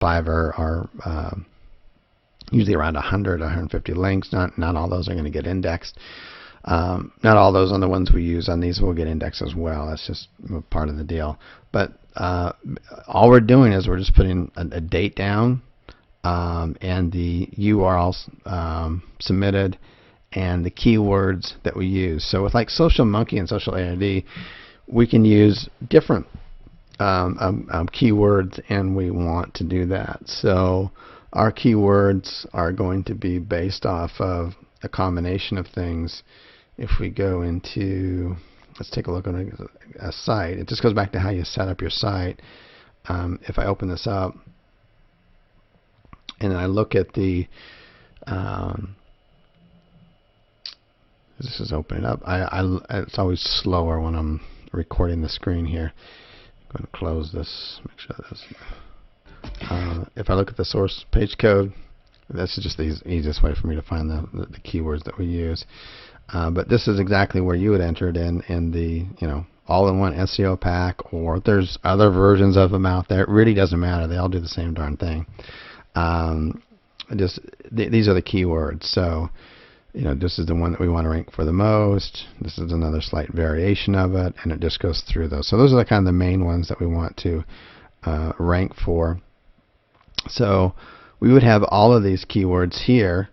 5 are usually around 100, 150 links. Not all those are going to get indexed. Not all those on the ones we use on these will get indexed as well. That's just part of the deal. But all we're doing is we're just putting a date down and the URLs submitted and the keywords that we use. So with like SocialMonkey and Social ARD, we can use different keywords, and we want to do that. So our keywords are going to be based off of a combination of things. If we go into, let's take a look at a site. It just goes back to how you set up your site. If I open this up and I look at the, this is opening up. It's always slower when I'm recording the screen here. I'm going to close this. Make sure this. If I look at the source page code, this is just the easiest way for me to find the keywords that we use. But this is exactly where you would enter it in the all-in-one SEO pack, or there's other versions of them out there. It really doesn't matter. They all do the same darn thing. These are the keywords. So this is the one that we want to rank for the most. This is another slight variation of it, and it just goes through those. So those are the kind of the main ones that we want to rank for. So we would have all of these keywords here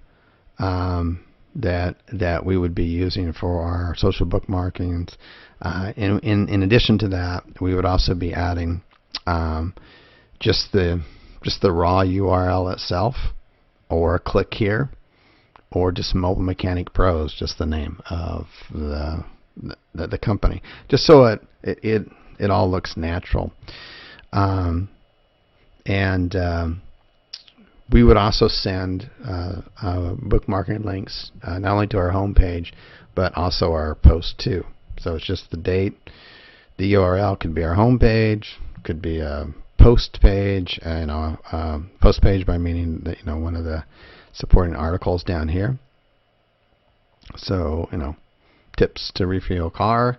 that we would be using for our social bookmarkings. In addition to that, we would also be adding just the raw URL itself, or click here, or just Mobile Mechanic Pros, just the name of the company, just so it all looks natural. We would also send bookmarking links not only to our home page, but also our post too. So it's just the date. The URL could be our home page, could be a post page, post page by meaning that one of the supporting articles down here. So tips to refuel car,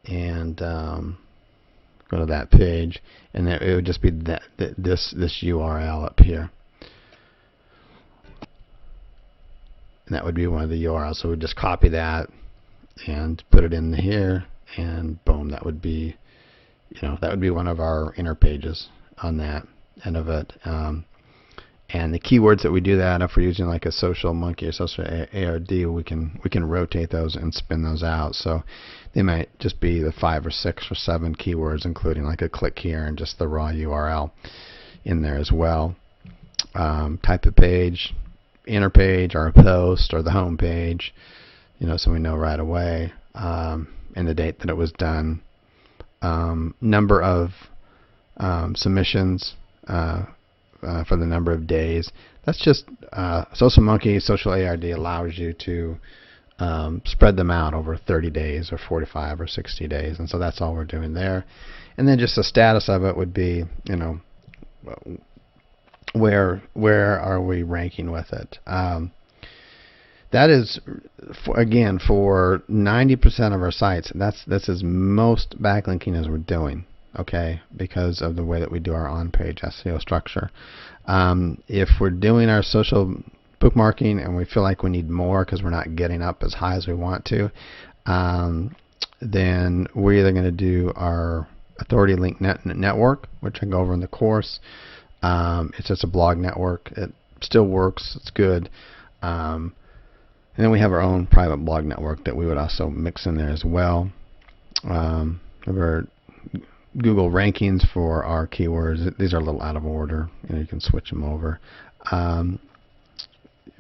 and go to that page, and then it would just be this URL up here, and that would be one of the URLs. So we'd just copy that and put it in here, and boom, that would be one of our inner pages on that end of it. And the keywords that we do that, if we're using like a SocialMonkey or Social ARD, we can rotate those and spin those out. So they might just be the 5 or 6 or 7 keywords, including like a click here and just the raw URL in there as well. Type of page, inner page, or a post, or the home page, so we know right away, and the date that it was done. Number of submissions for the number of days. That's just SocialMonkey, Social ARD allows you to spread them out over 30 days or 45 or 60 days, and so that's all we're doing there. And then just the status of it would be, where are we ranking with it. That is, again, for 90% of our sites, that's as most backlinking as we're doing, okay, because of the way that we do our on-page SEO structure. If we're doing our social bookmarking and we feel like we need more because we're not getting up as high as we want to, then we're either going to do our authority link network, which I can go over in the course. It's just a blog network. It still works. It's good. And then we have our own private blog network that we would also mix in there as well. We have our Google rankings for our keywords. These are a little out of order. You can switch them over.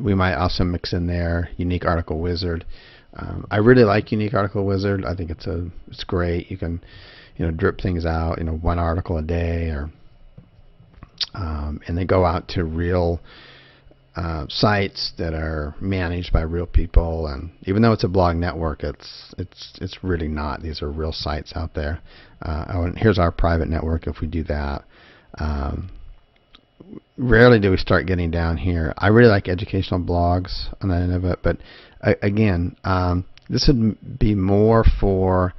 We might also mix in there Unique Article Wizard. I really like Unique Article Wizard. I think it's great. You can drip things out, one article a day, or and they go out to real sites that are managed by real people. And even though it's a blog network, it's really not. These are real sites out there. And here's our private network. If we do that, rarely do we start getting down here. I really like educational blogs on that end of it, but again, this would be more for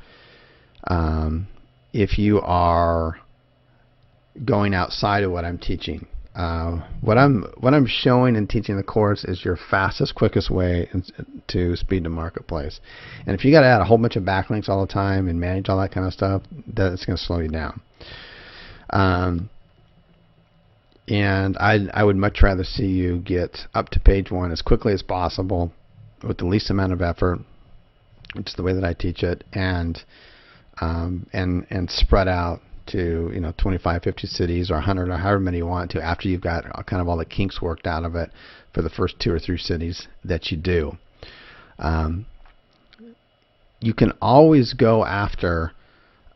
if you are going outside of what I'm teaching. What I'm showing and teaching the course is your fastest, quickest way to speed to marketplace. And if you got to add a whole bunch of backlinks all the time and manage all that kind of stuff, that's going to slow you down. And I would much rather see you get up to page 1 as quickly as possible with the least amount of effort, which is the way that I teach it, and spread out to 25, 50 cities or 100 or however many you want to after you've got kind of all the kinks worked out of it for the first 2 or 3 cities that you do. You can always go after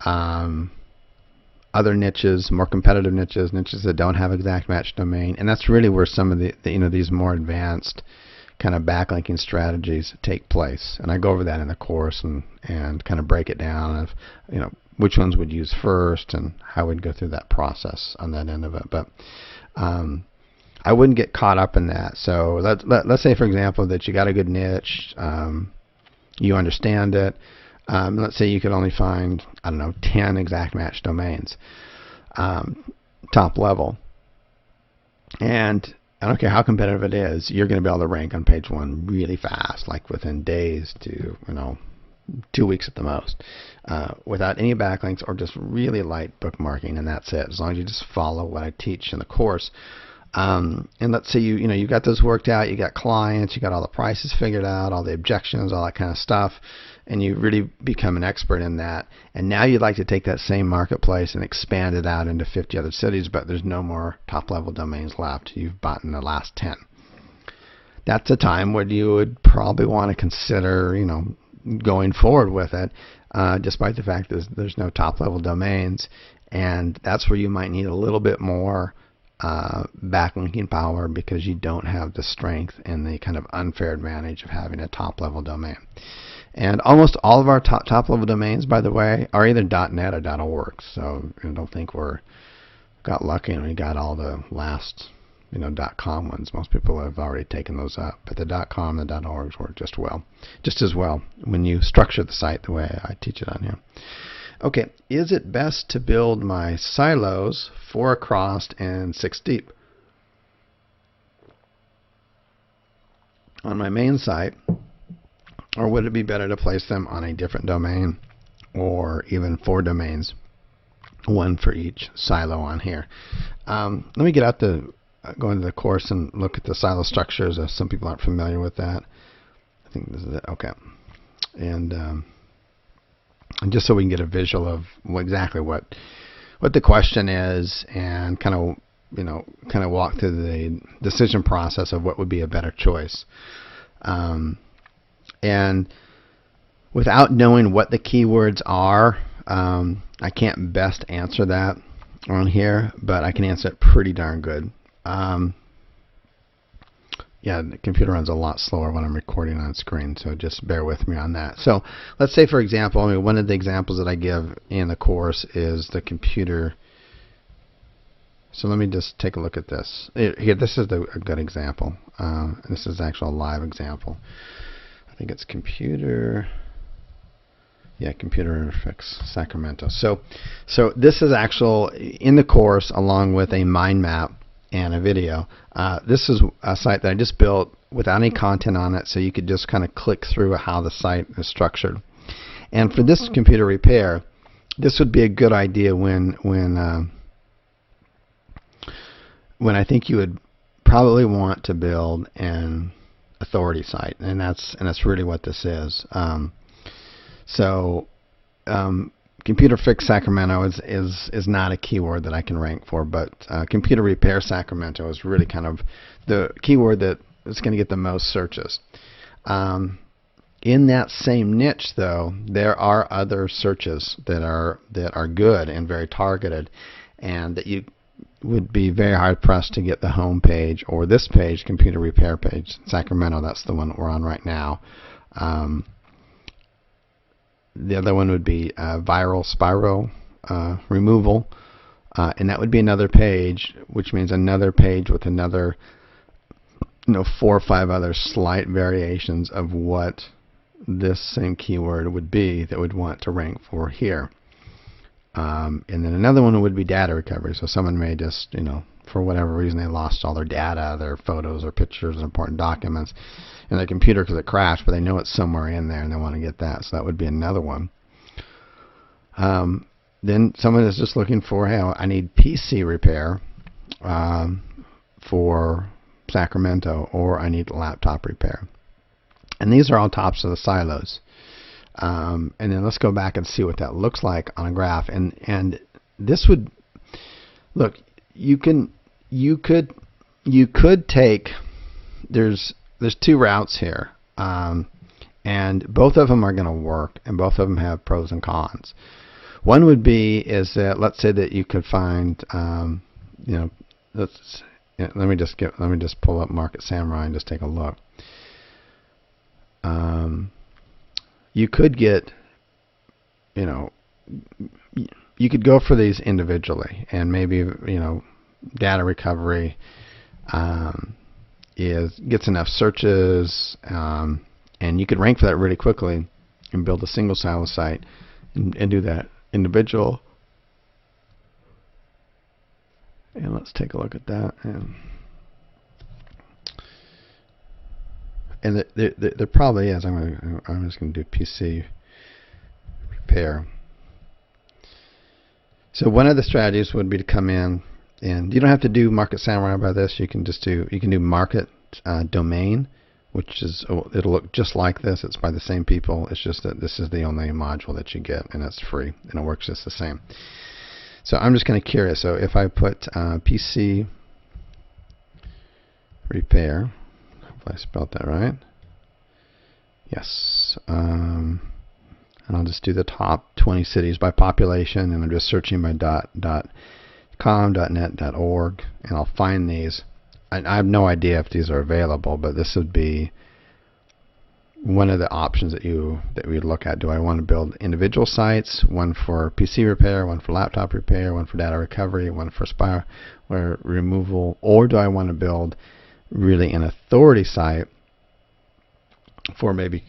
other niches, more competitive niches that don't have exact match domain, and that's really where some of the these more advanced kind of backlinking strategies take place. And I go over that in the course and kind of break it down of which ones would use first and how we'd go through that process on that end of it. But I wouldn't get caught up in that. So let's say, for example, that you got a good niche, you understand it. Let's say you could only find, I don't know, 10 exact match domains, top level. And I don't care how competitive it is, you're going to be able to rank on page 1 really fast, like within days to 2 weeks at the most, without any backlinks or just really light bookmarking, and that's it. As long as you just follow what I teach in the course. And let's say you got those worked out, you got clients, you got all the prices figured out, all the objections, all that kind of stuff, and you really become an expert in that. And now you'd like to take that same marketplace and expand it out into 50 other cities, but there's no more top-level domains left. You've bought in the last 10. That's a time when you would probably want to consider, going forward with it, despite the fact that there's no top-level domains, and that's where you might need a little bit more backlinking power because you don't have the strength and the kind of unfair advantage of having a top-level domain. And almost all of our top-level domains, by the way, are either .net or .org. So don't think got lucky and we got all the last .com ones. Most people have already taken those up, but the .com and the .orgs work just as well when you structure the site the way I teach it on here. Okay, is it best to build my silos 4 across and 6 deep on my main site, or would it be better to place them on a different domain, or even 4 domains, 1 for each silo on here? Let me get out go into the course and look at the silo structures. Some people aren't familiar with that. I think this is it. Okay, and just so we can get a visual of exactly what the question is, and kind of walk through the decision process of what would be a better choice. And without knowing what the keywords are, I can't best answer that on here, but I can answer it pretty darn good. Yeah, the computer runs a lot slower when I'm recording on screen, so just bear with me on that. So let's say, for example, one of the examples that I give in the course is the computer. So let me just take a look at this. Here, this is a good example. This is actually a live example. I think it's computer. Yeah, Computer Fix Sacramento. So this is actual in the course along with a mind map and a video. This is a site that I just built without any content on it, so you could just kind of click through how the site is structured. And for this computer repair, this would be a good idea when I think you would probably want to build an authority site, and that's really what this is. Computer Fix Sacramento is not a keyword that I can rank for, but Computer Repair Sacramento is really kind of the keyword that is going to get the most searches. In that same niche, though, there are other searches that are good and very targeted, and that you would be very hard pressed to get the home page or this page, Computer Repair Page Sacramento. That's the one that we're on right now. The other one would be viral spiral removal, and that would be another page, which means another page with another 4 or 5 other slight variations of what this same keyword would be that would want to rank for here. And then another one would be data recovery. So someone may just, for whatever reason, they lost all their data, their photos or pictures and important documents in their computer because it crashed, but they know it's somewhere in there and they want to get that. So that would be another one. Then someone is just looking for, hey, I need PC repair for Sacramento, or I need laptop repair. And these are all tops of the silos. And then let's go back and see what that looks like on a graph. And this would look. You could take. There's two routes here, and both of them are going to work, and both of them have pros and cons. One would be is that, let's say that you could find, let me just pull up Market Samurai and just take a look. You could get, you could go for these individually, and maybe, data recovery gets enough searches, and you could rank for that really quickly and build a single silo site and do that individual. And let's take a look at that. And there probably is. I'm just going to do PC repair. So one of the strategies would be to come in, and you don't have to do Market Samurai by this. You can do market domain, which is, it'll look just like this. It's by the same people. It's just that this is the only module that you get, and it's free, and it works just the same. So I'm just kind of curious. So if I put PC repair, I spelled that right. Yes. And I'll just do the top 20 cities by population, and I'm just searching by .com, .net, .org, and I'll find these. I have no idea if these are available, but this would be one of the options that we'd look at. Do I want to build individual sites, one for PC repair, one for laptop repair, one for data recovery, one for spyware removal, or do I want to build really an authority site for maybe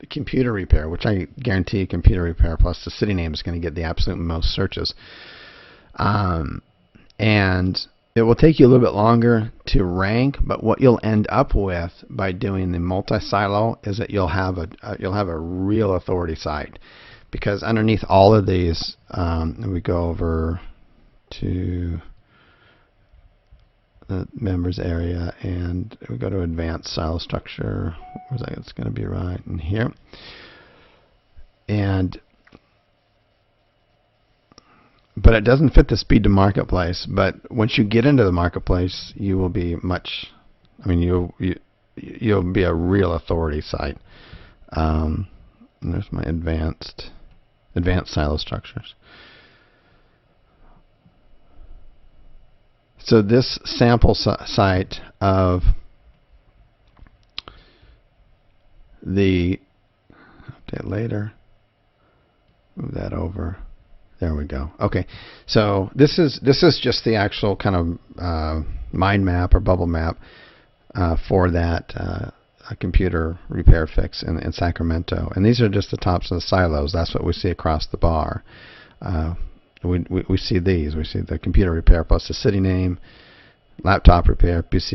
computer repair, which I guarantee computer repair plus the city name is going to get the absolute most searches. And it will take you a little bit longer to rank, but what you'll end up with by doing the multi-silo is that you'll have a real authority site, because underneath all of these, we go over to the members area, and we go to advanced silo structure. Where's that? It's going to be right in here. But it doesn't fit the speed to marketplace. But once you get into the marketplace, you will be much. You'll be a real authority site. And there's my advanced silo structures. So this sample site of the update later, move that over. There we go. Okay, so this is just the actual kind of mind map or bubble map for that computer repair fix in Sacramento, and these are just the tops of the silos. That's what we see across the bar. We see these. We see the computer repair plus the city name, laptop repair, PC